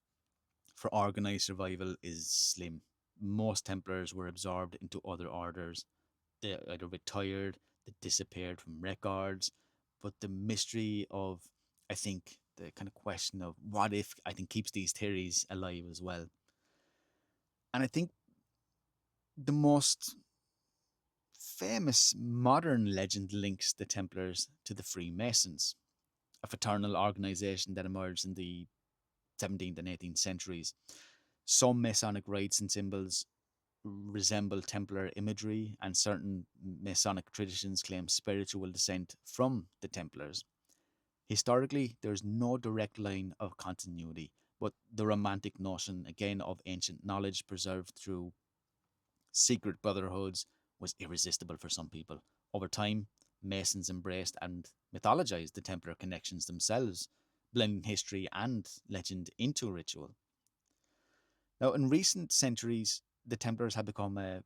for organized survival is slim. Most Templars were absorbed into other orders. They either retired, they disappeared from records. But the mystery of, I think, the kind of question of what if, I think, keeps these theories alive as well. And I think the most famous modern legend links the Templars to the Freemasons, a fraternal organization that emerged in the 17th and 18th centuries. Some Masonic rites and symbols resemble Templar imagery, and certain Masonic traditions claim spiritual descent from the Templars. Historically, there's no direct line of continuity, but the romantic notion, again, of ancient knowledge preserved through secret brotherhoods was irresistible for some people. Over time, Masons embraced and mythologized the Templar connections themselves, blending history and legend into ritual. Now, in recent centuries, the Templars have become a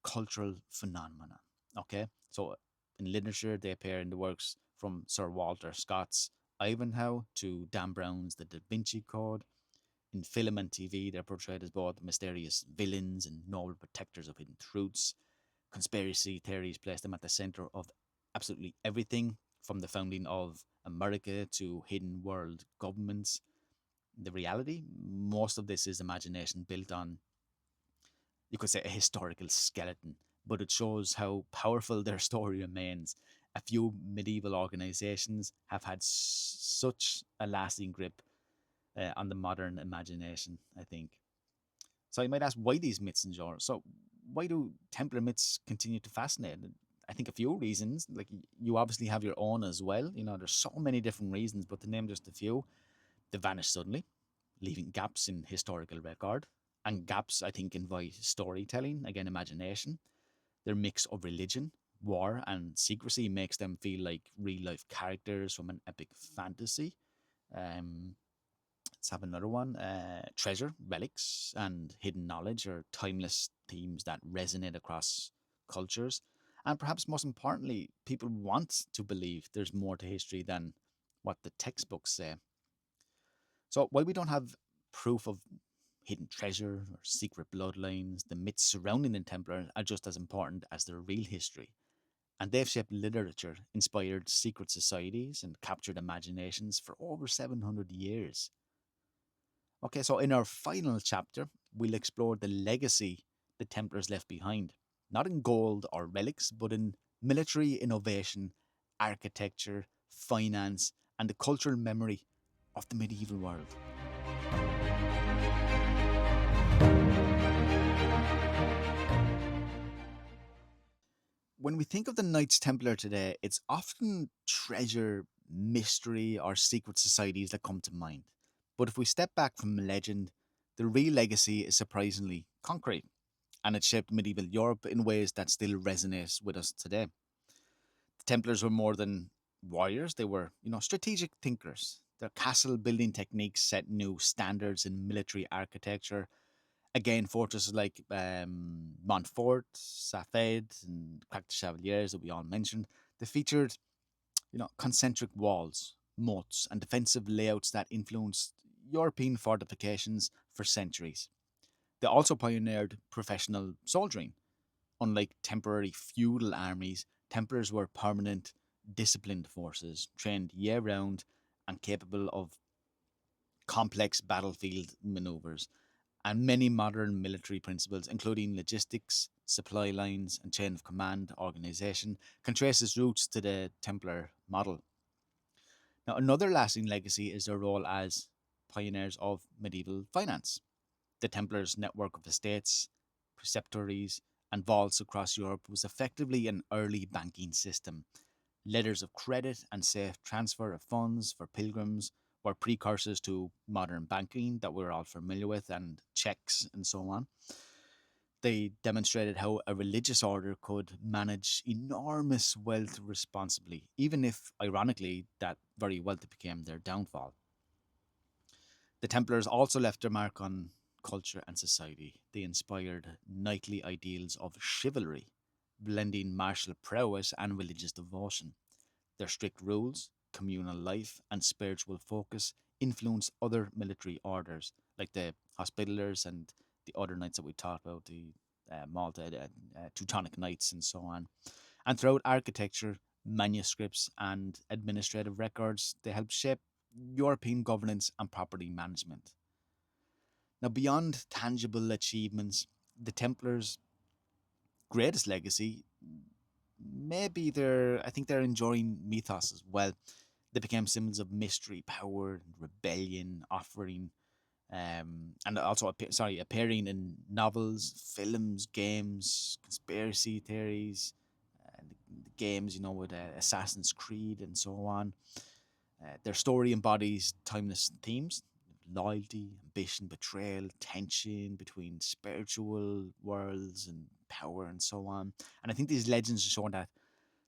cultural phenomenon. Okay, so in literature, they appear in the works from Sir Walter Scott's Ivanhoe to Dan Brown's The Da Vinci Code. In film and TV, they're portrayed as both mysterious villains and noble protectors of hidden truths. Conspiracy theories place them at the center of absolutely everything, from the founding of America to hidden world governments. The reality, most of this is imagination built on, you could say, a historical skeleton, but it shows how powerful their story remains. A few medieval organizations have had such a lasting grip on the modern imagination, I think. So you might ask, why these myths endure? So why do Templar myths continue to fascinate? I think a few reasons. Like, you obviously have your own as well. There's so many different reasons, but to name just a few, they vanish suddenly, leaving gaps in historical record. And gaps, I think, invite storytelling, again, imagination. Their mix of religion, war, and secrecy makes them feel like real life characters from an epic fantasy. Let's have another one. Treasure, relics, and hidden knowledge are timeless themes that resonate across cultures. And perhaps most importantly, people want to believe there's more to history than what the textbooks say. So while we don't have proof of hidden treasure or secret bloodlines, the myths surrounding the Templar are just as important as their real history. And they've shaped literature, inspired secret societies, and captured imaginations for over 700 years. Okay, so in our final chapter, we'll explore the legacy the Templars left behind, not in gold or relics, but in military innovation, architecture, finance, and the cultural memory of the medieval world. When we think of the Knights Templar today, it's often treasure, mystery, or secret societies that come to mind. But if we step back from legend, the real legacy is surprisingly concrete, and it shaped medieval Europe in ways that still resonate with us today. The Templars were more than warriors, they were, strategic thinkers. Their castle building techniques set new standards in military architecture. Again, fortresses like Montfort, Safed, and Crac de Chevaliers that we all mentioned, they featured, concentric walls, moats, and defensive layouts that influenced European fortifications for centuries. They also pioneered professional soldiering. Unlike temporary feudal armies, Templars were permanent, disciplined forces, trained year round and capable of complex battlefield maneuvers. And many modern military principles, including logistics, supply lines, and chain of command organization, can trace its roots to the Templar model. Now, another lasting legacy is their role as pioneers of medieval finance. The Templars' network of estates, preceptories, and vaults across Europe was effectively an early banking system. Letters of credit and safe transfer of funds for pilgrims were precursors to modern banking that we're all familiar with, and checks and so on. They demonstrated how a religious order could manage enormous wealth responsibly, even if, ironically, that very wealth became their downfall. The Templars also left their mark on culture and society. They inspired knightly ideals of chivalry, blending martial prowess and religious devotion. Their strict rules, communal life, and spiritual focus influenced other military orders, like the Hospitallers and the other knights that we talked about, the Malta, Teutonic Knights, and so on. And throughout architecture, manuscripts, and administrative records, they helped shape European governance and property management. Now, beyond tangible achievements, the Templars' greatest legacy maybe I think their enduring mythos as well. They became symbols of mystery, power, rebellion, offering, and also appearing in novels, films, games, conspiracy theories, the games, with Assassin's Creed and so on. Their story embodies timeless themes: loyalty, ambition, betrayal, tension between spiritual worlds and power, and so on. And I think these legends show that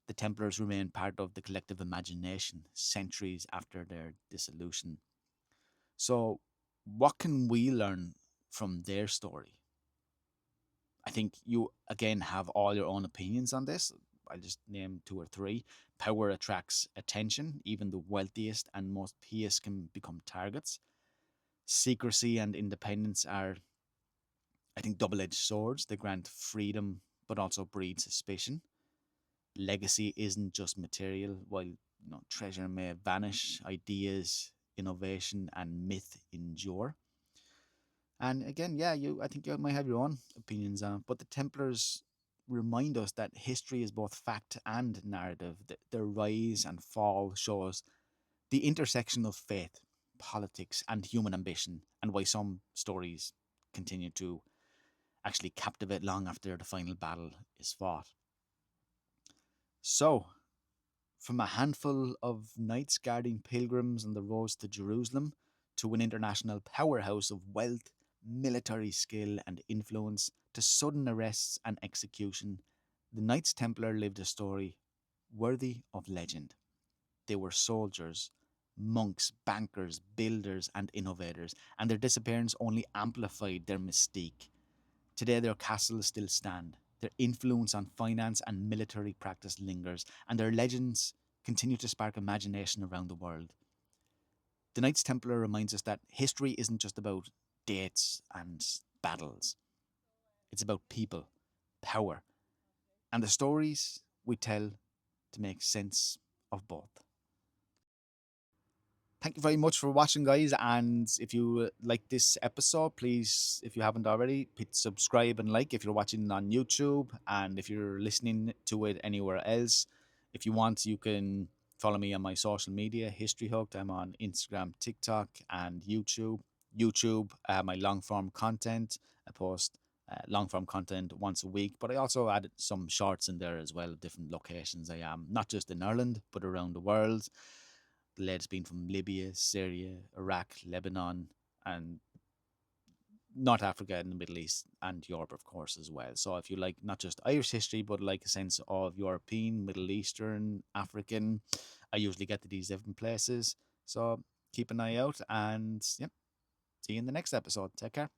the Templars remain part of the collective imagination centuries after their dissolution. So, what can we learn from their story? I think you, again, have all your own opinions on this. I'll just name two or three. Power attracts attention. Even the wealthiest and most pious can become targets. Secrecy and independence are, I think, double-edged swords. They grant freedom, but also breed suspicion. Legacy isn't just material. While treasure may vanish, ideas, innovation, and myth endure. And again, I think you might have your own opinions on it, but the Templars remind us that history is both fact and narrative. Their rise and fall shows the intersection of faith, politics, and human ambition, and why some stories continue to actually captivate long after the final battle is fought. So, from a handful of knights guarding pilgrims on the roads to Jerusalem to an international powerhouse of wealth, military skill, and influence, to sudden arrests and execution, the Knights Templar lived a story worthy of legend. They were soldiers, monks, bankers, builders, and innovators, and their disappearance only amplified their mystique. Today, their castles still stand. Their influence on finance and military practice lingers, and their legends continue to spark imagination around the world. The Knights Templar reminds us that history isn't just about dates and battles. It's about people, power, and the stories we tell to make sense of both. Thank you very much for watching, guys. And if you like this episode, please, if you haven't already, hit subscribe and like if you're watching on YouTube. And if you're listening to it anywhere else, if you want, you can follow me on my social media, History Hooked. I'm on Instagram, TikTok, and YouTube. YouTube, my long form content. I post long form content once a week, but I also added some shorts in there as well, different locations I am, not just in Ireland, but around the world. The latest being from Libya, Syria, Iraq, Lebanon, and North Africa and the Middle East and Europe, of course, as well. So if you like not just Irish history, but like a sense of European, Middle Eastern, African, I usually get to these different places. So keep an eye out, and see you in the next episode. Take care.